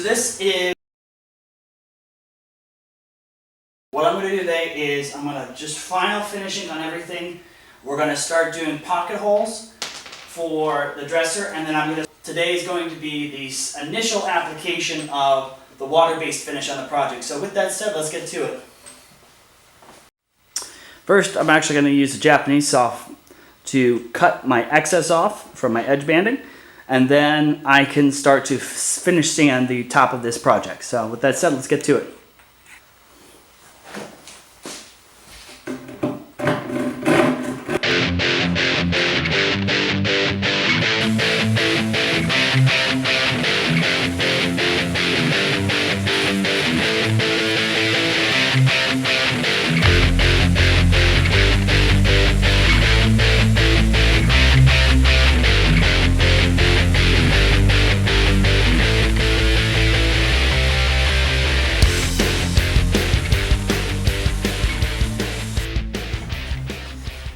So this is what I'm going to do today is I'm going to just final finishing on everything. We're going to start doing pocket holes for the dresser, and then today is going to be the initial application of the water-based finish on the project. So with that said, let's get to it. First, I'm actually going to use the Japanese saw to cut my excess off from my edge banding, and then I can start to finish sand the top of this project. So with that said, let's get to it.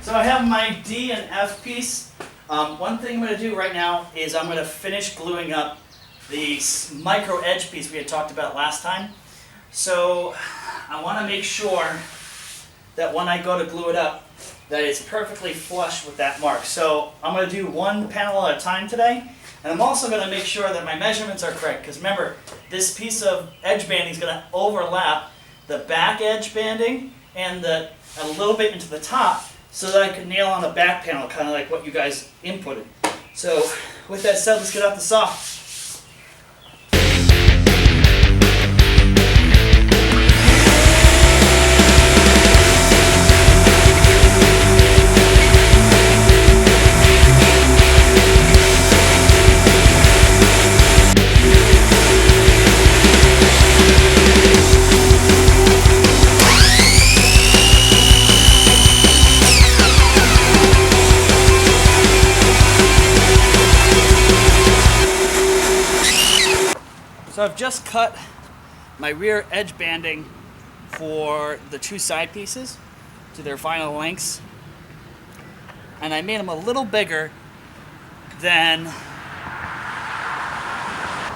So I have my D and F piece. One thing I'm going to do right now is I'm going to finish gluing up the micro edge piece we had talked about last time. So I want to make sure that when I go to glue it up, that it's perfectly flush with that mark. So I'm going to do one panel at a time today. And I'm also going to make sure that my measurements are correct. Because remember, this piece of edge banding is going to overlap the back edge banding and a little bit into the top, so that I can nail on the back panel, kind of like what you guys inputted. So with that said, let's get out the saw. So I've just cut my rear edge banding for the two side pieces to their final lengths, and I made them a little bigger than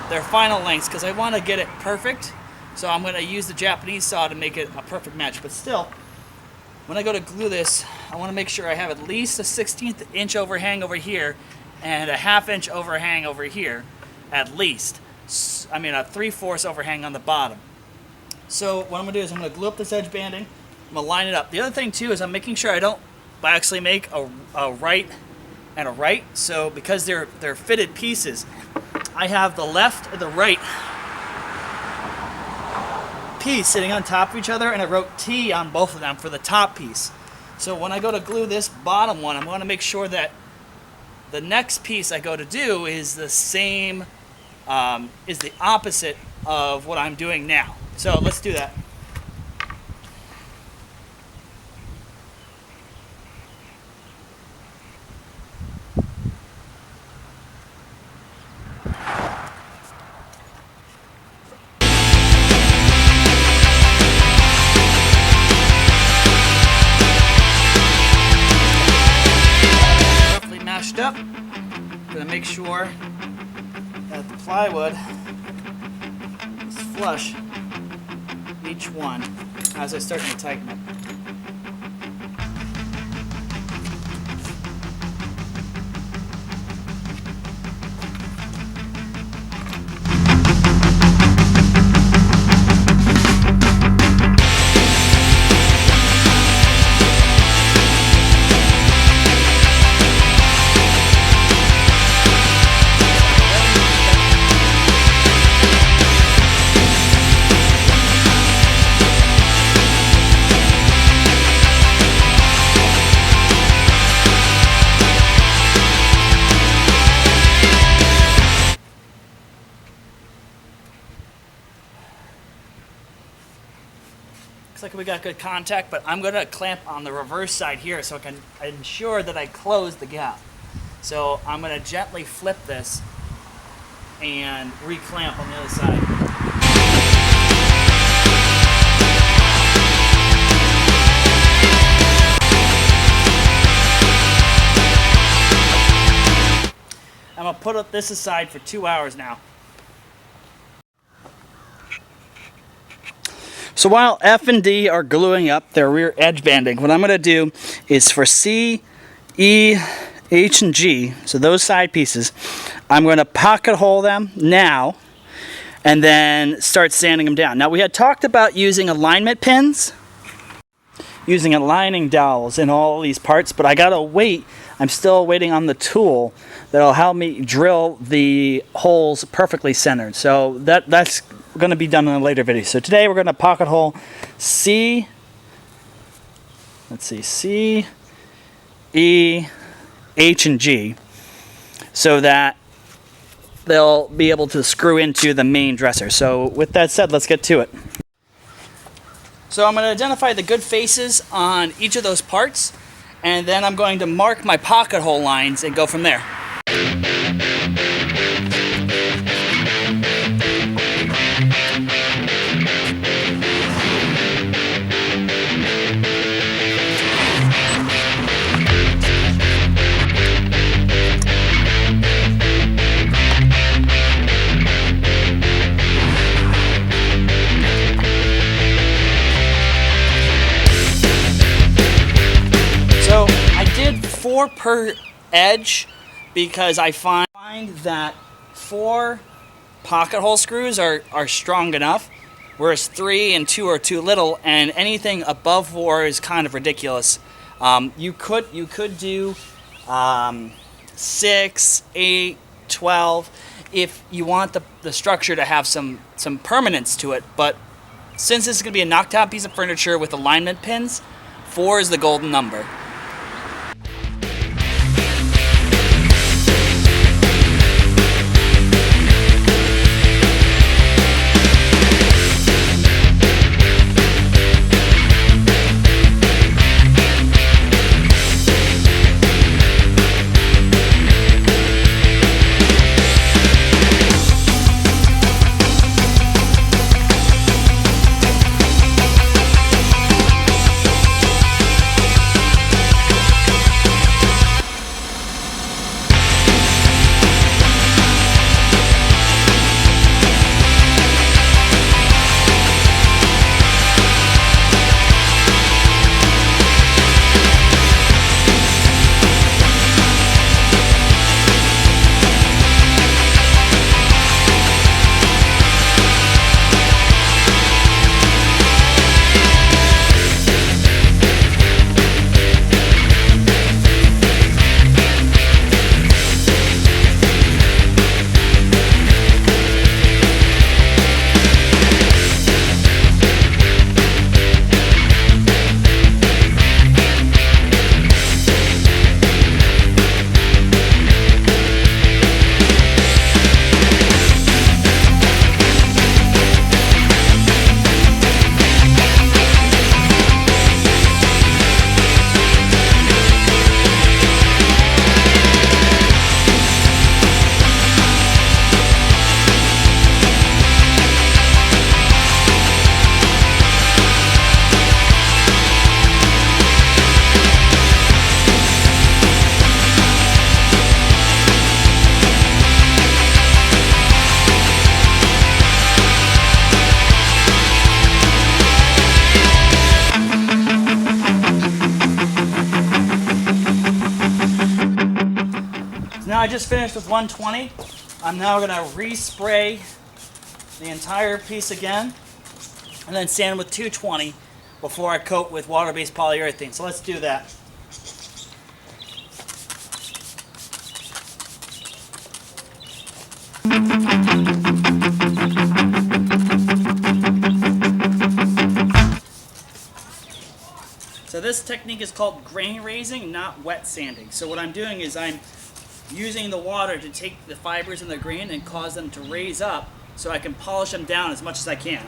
their final lengths because I want to get it perfect. So I'm going to use the Japanese saw to make it a perfect match. But still, when I go to glue this, I want to make sure I have at least a 1/16 inch overhang over here and a 1/2 inch overhang over here, at least. I mean a 3/4 overhang on the bottom. So what I'm going to do is I'm going to glue up this edge banding. I'm going to line it up. The other thing too is I'm making sure I don't actually make a right and a right. So because they're fitted pieces, I have the left and the right piece sitting on top of each other, and I wrote T on both of them for the top piece. So when I go to glue this bottom one, I'm going to make sure that the next piece I go to do is the same, is the opposite of what I'm doing now. So let's do that. Roughly mashed up. I'm going to make sure that the plywood is flush each one as I start to tighten it. Looks like we got good contact, but I'm going to clamp on the reverse side here so I can ensure that I close the gap. So I'm going to gently flip this and re-clamp on the other side. I'm going to put this aside for 2 hours now. So while F and D are gluing up their rear edge banding, what I'm going to do is for C, E, H, and G, so those side pieces, I'm going to pocket hole them now and then start sanding them down. Now we had talked about using alignment pins, using aligning dowels in all these parts, but I gotta wait. I'm still waiting on the tool that'll help me drill the holes perfectly centered. So that's gonna be done in a later video. So today we're gonna pocket hole C, let's see, C, E, H, and G, so that they'll be able to screw into the main dresser. So with that said, let's get to it. So I'm going to identify the good faces on each of those parts, and then I'm going to mark my pocket hole lines and go from there. So I did 4 per edge because I find that 4 pocket hole screws are strong enough, whereas 3 and 2 are too little, and anything above 4 is kind of ridiculous. You could do 6, 8, 12 if you want the structure to have some permanence to it, but since this is going to be a knockdown piece of furniture with alignment pins, 4 is the golden number. Now I just finished with 120. I'm now going to respray the entire piece again and then sand with 220 before I coat with water-based polyurethane. So let's do that. So this technique is called grain raising, not wet sanding. So what I'm doing is I'm using the water to take the fibers in the grain and cause them to raise up so I can polish them down as much as I can.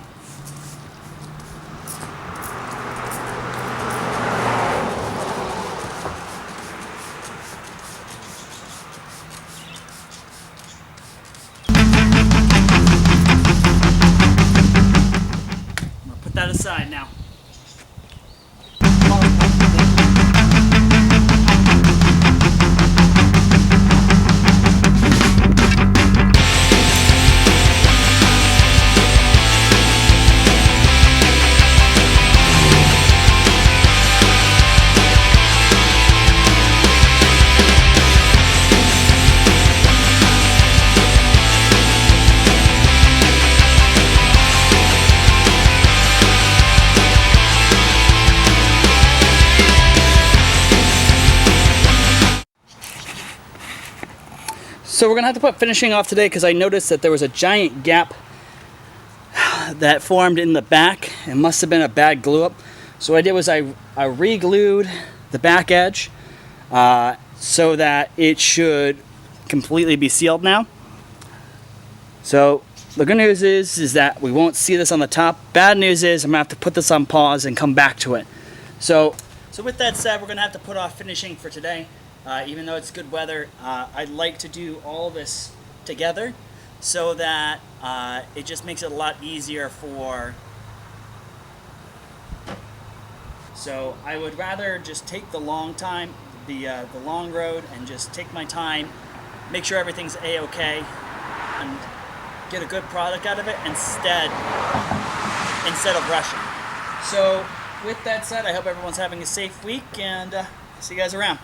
I'm going to put that aside now. So we're gonna have to put finishing off today because I noticed that there was a giant gap that formed in the back. It must have been a bad glue up. So what I did was I re-glued the back edge so that it should completely be sealed now. So the good news is that we won't see this on the top. Bad news is I'm gonna have to put this on pause and come back to it. So with that said, we're gonna have to put off finishing for today. Even though it's good weather, I'd like to do all this together so that it just makes it a lot easier for... So I would rather just take the long time, the long road, and just take my time, make sure everything's A-okay, and get a good product out of it instead of rushing. So with that said, I hope everyone's having a safe week, and see you guys around.